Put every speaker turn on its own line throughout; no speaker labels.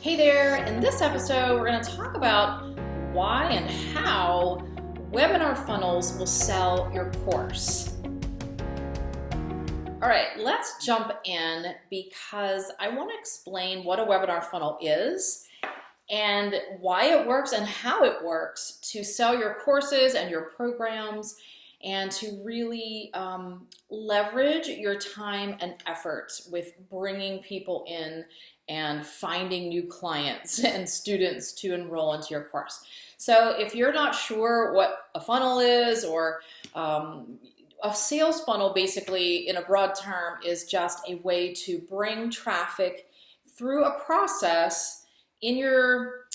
Hey there, in this episode we're going to talk about why and how webinar funnels will sell your course. All right, let's jump in because I want to explain what a webinar funnel is and why it works and how it works to sell your courses and your programs and to really leverage your time and effort with bringing people in and finding new clients and students to enroll into your course. So if you're not sure what a funnel is, or a sales funnel basically in a broad term is just a way to bring traffic through a process in your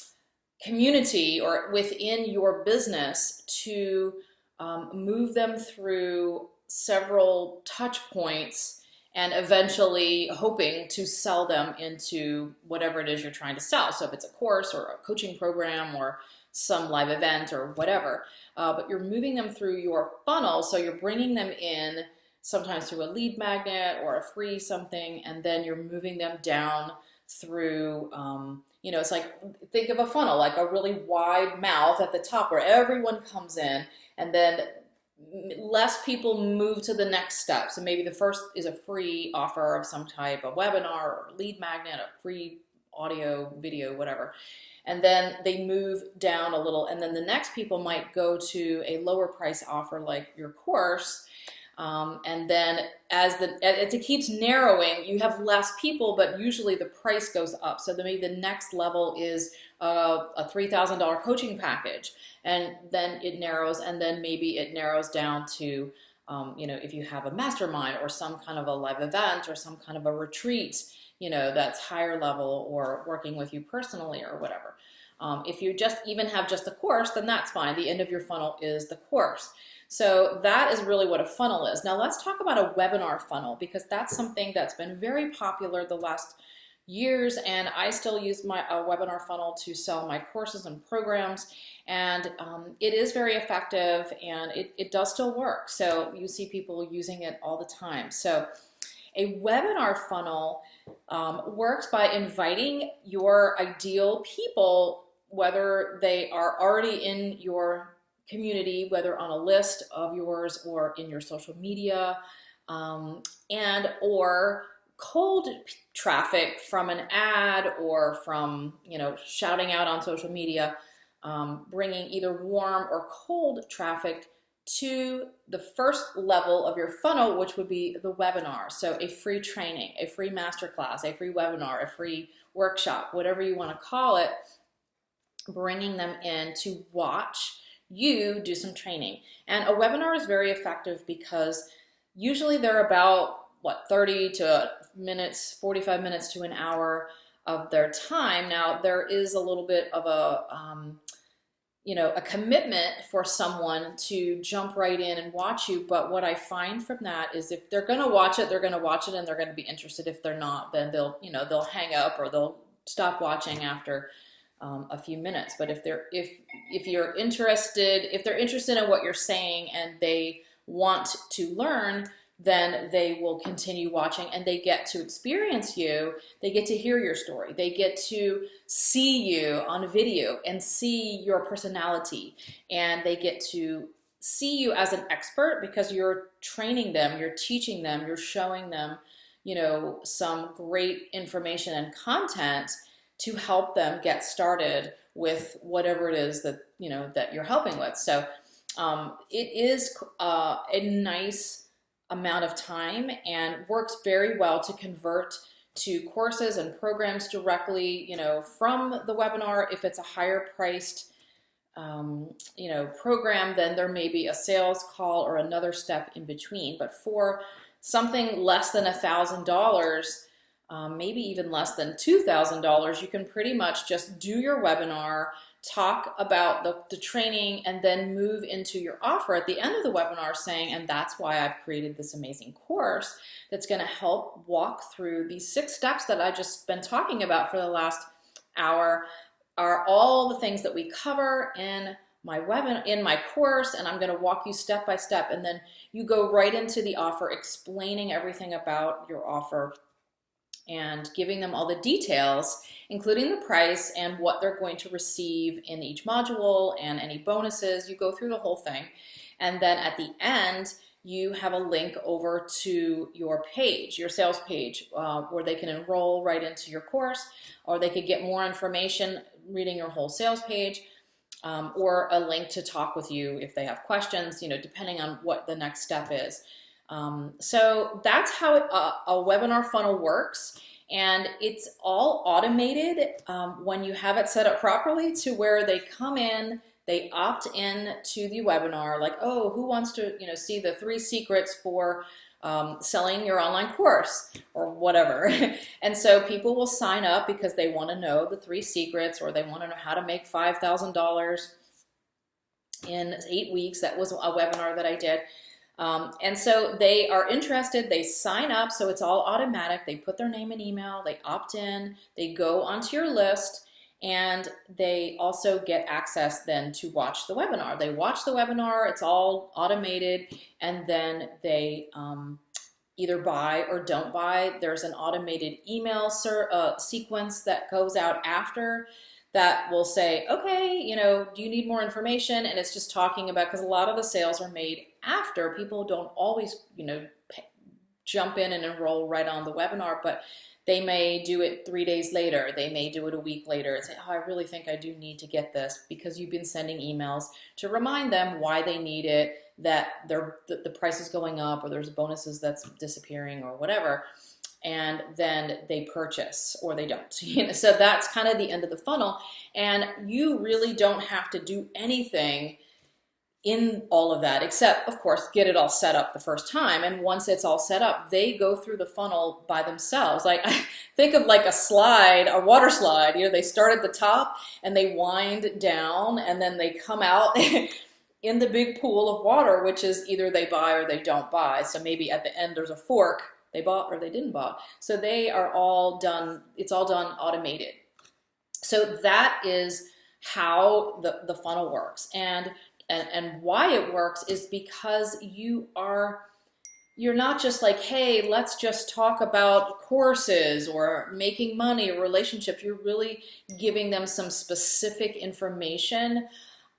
community or within your business to move them through several touch points and eventually hoping to sell them into whatever it is you're trying to sell. So if it's a course or a coaching program or some live event or whatever, but you're moving them through your funnel. So you're bringing them in sometimes through a lead magnet or a free something, and then you're moving them down through, it's like, think of a funnel, like a really wide mouth at the top where everyone comes in, and then less people move to the next step. So maybe the first is a free offer of some type, a webinar or lead magnet, a free audio, video, whatever. And then they move down a little, and then the next people might go to a lower price offer like your course. And then as it keeps narrowing, you have less people, but usually the price goes up. So then maybe the next level is a $3,000 coaching package, and then it narrows, and then maybe it narrows down to, if you have a mastermind or some kind of a live event or some kind of a retreat, that's higher level, or working with you personally or whatever. If you just even have just the course, then that's fine. The end of your funnel is the course. So that is really what a funnel is. Now let's talk about a webinar funnel, because that's something that's been very popular the last years, and I still use my webinar funnel to sell my courses and programs, and it is very effective, and it does still work. So you see people using it all the time. So a webinar funnel works by inviting your ideal people, whether they are already in your community, whether on a list of yours or in your social media, and or cold traffic from an ad or from shouting out on social media, bringing either warm or cold traffic to the first level of your funnel, which would be the webinar. So a free training, a free masterclass, a free webinar, a free workshop, whatever you want to call it, bringing them in to watch you do some training. And a webinar is very effective because usually they're about 30 to minutes, 45 minutes to an hour of their time. Now there is a little bit of a commitment for someone to jump right in and watch you. But what I find from that is if they're going to watch it, they're going to watch it and they're going to be interested. If they're not, then they'll hang up or they'll stop watching after a few minutes. But if they're interested in what you're saying and they want to learn, then they will continue watching, and they get to experience you. They get to hear your story. They get to see you on video and see your personality, and they get to see you as an expert because you're training them, you're teaching them, you're showing them, some great information and content to help them get started with whatever it is that that you're helping with. So it is a nice amount of time and works very well to convert to courses and programs directly from the webinar. If it's a higher priced program, then there may be a sales call or another step in between. But for something less than $1,000, maybe even less than $2,000, you can pretty much just do your webinar, talk about the training, and then move into your offer at the end of the webinar saying, and that's why I've created this amazing course that's going to help walk through these 6 steps that I just been talking about for the last hour, are all the things that we cover in my course, and I'm going to walk you step by step, and then you go right into the offer explaining everything about your offer and giving them all the details, including the price and what they're going to receive in each module and any bonuses. You go through the whole thing. And then at the end, you have a link over to your page, your sales page, where they can enroll right into your course, or they could get more information reading your whole sales page, or a link to talk with you if they have questions, depending on what the next step is. So that's how a webinar funnel works. And it's all automated when you have it set up properly, to where they come in, they opt in to the webinar, like, oh, who wants to see the 3 secrets for selling your online course or whatever. And so people will sign up because they want to know the 3 secrets, or they want to know how to make $5,000 in 8 weeks. That was a webinar that I did. And so they are interested, they sign up, so it's all automatic. They put their name and email, they opt in, they go onto your list, and they also get access then to watch the webinar. They watch the webinar, it's all automated, and then they either buy or don't buy. There's an automated email sequence that goes out after that will say, okay, do you need more information? And it's just talking about, because a lot of the sales are made after. People don't always, jump in and enroll right on the webinar, but they may do it 3 days later. They may do it a week later and say, oh, I really think I do need to get this, because you've been sending emails to remind them why they need it, that the price is going up, or there's bonuses that's disappearing or whatever. And then they purchase or they don't. So that's kind of the end of the funnel. And you really don't have to do anything in all of that, except, of course, get it all set up the first time. And once it's all set up, they go through the funnel by themselves. Like, think of like a slide, a water slide. They start at the top and they wind down, and then they come out in the big pool of water, which is either they buy or they don't buy. So maybe at the end there's a fork. They bought or they didn't buy. So they are all done. It's all done automated. So that is how the funnel works. And why it works is because you're not just like, hey, let's just talk about courses or making money or relationships. You're really giving them some specific information,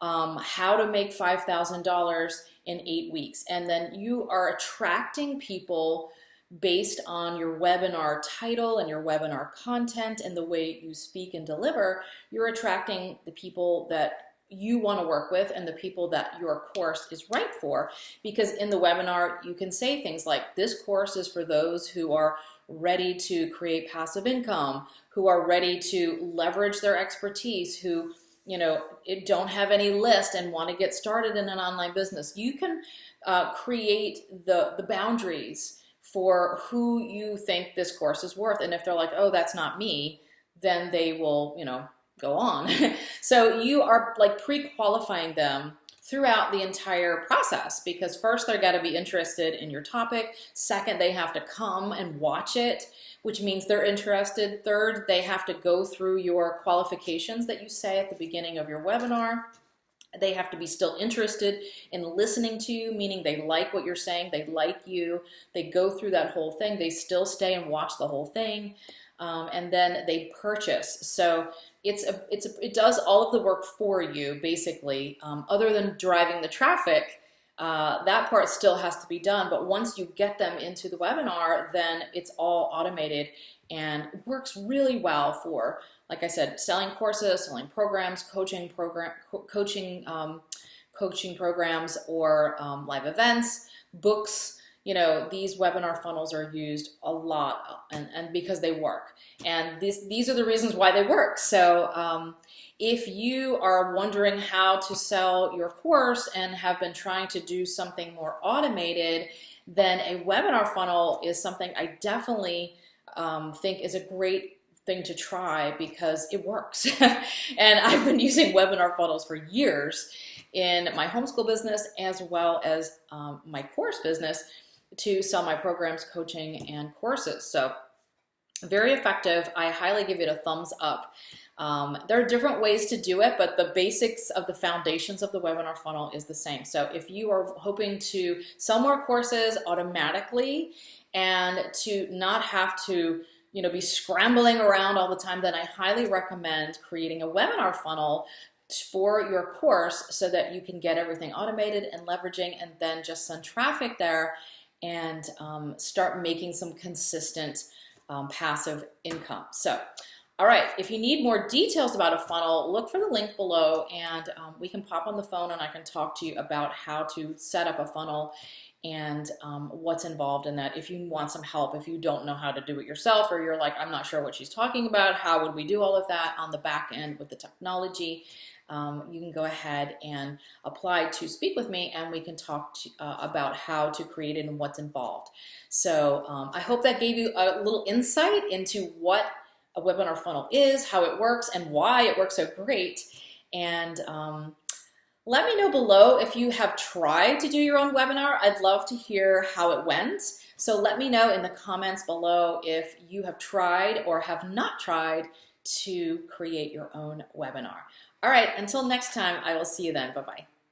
how to make $5,000 in 8 weeks. And then you are attracting people based on your webinar title and your webinar content and the way you speak and deliver. You're attracting the people that you want to work with and the people that your course is right for, because in the webinar you can say things like, this course is for those who are ready to create passive income, who are ready to leverage their expertise, who don't have any list and want to get started in an online business. You can create the boundaries for who you think this course is worth. And if they're like, oh, that's not me, then they will, go on. So you are like pre-qualifying them throughout the entire process, because first they've got to be interested in your topic. Second, they have to come and watch it, which means they're interested. Third, they have to go through your qualifications that you say at the beginning of your webinar. They have to be still interested in listening to you, meaning they like what you're saying, they like you, they go through that whole thing, they still stay and watch the whole thing, and then they purchase. So it does all of the work for you, basically, other than driving the traffic. That part still has to be done, but once you get them into the webinar, then it's all automated and it works really well for, like I said, selling courses, selling programs, coaching programs, or live events, books. These webinar funnels are used a lot, and because they work. And these are the reasons why they work. So if you are wondering how to sell your course and have been trying to do something more automated, then a webinar funnel is something I definitely think is a great thing to try, because it works. And I've been using webinar funnels for years in my homeschool business as well as my course business to sell my programs, coaching, and courses. So very effective. I highly give it a thumbs up. There are different ways to do it, but the basics of the foundations of the webinar funnel is the same. So if you are hoping to sell more courses automatically and to not have to be scrambling around all the time, then I highly recommend creating a webinar funnel for your course so that you can get everything automated and leveraging, and then just send traffic there and start making some consistent passive income. So, all right, if you need more details about a funnel, look for the link below, and we can pop on the phone and I can talk to you about how to set up a funnel and what's involved in that. If you want some help, if you don't know how to do it yourself, or you're like, I'm not sure what she's talking about, how would we do all of that on the back end with the technology, you can go ahead and apply to speak with me, and we can talk about how to create it and what's involved. So I hope that gave you a little insight into what a webinar funnel is, how it works, and why it works so great. And let me know below if you have tried to do your own webinar. I'd love to hear how it went. So let me know in the comments below if you have tried or have not tried to create your own webinar. All right, until next time, I will see you then. Bye-bye.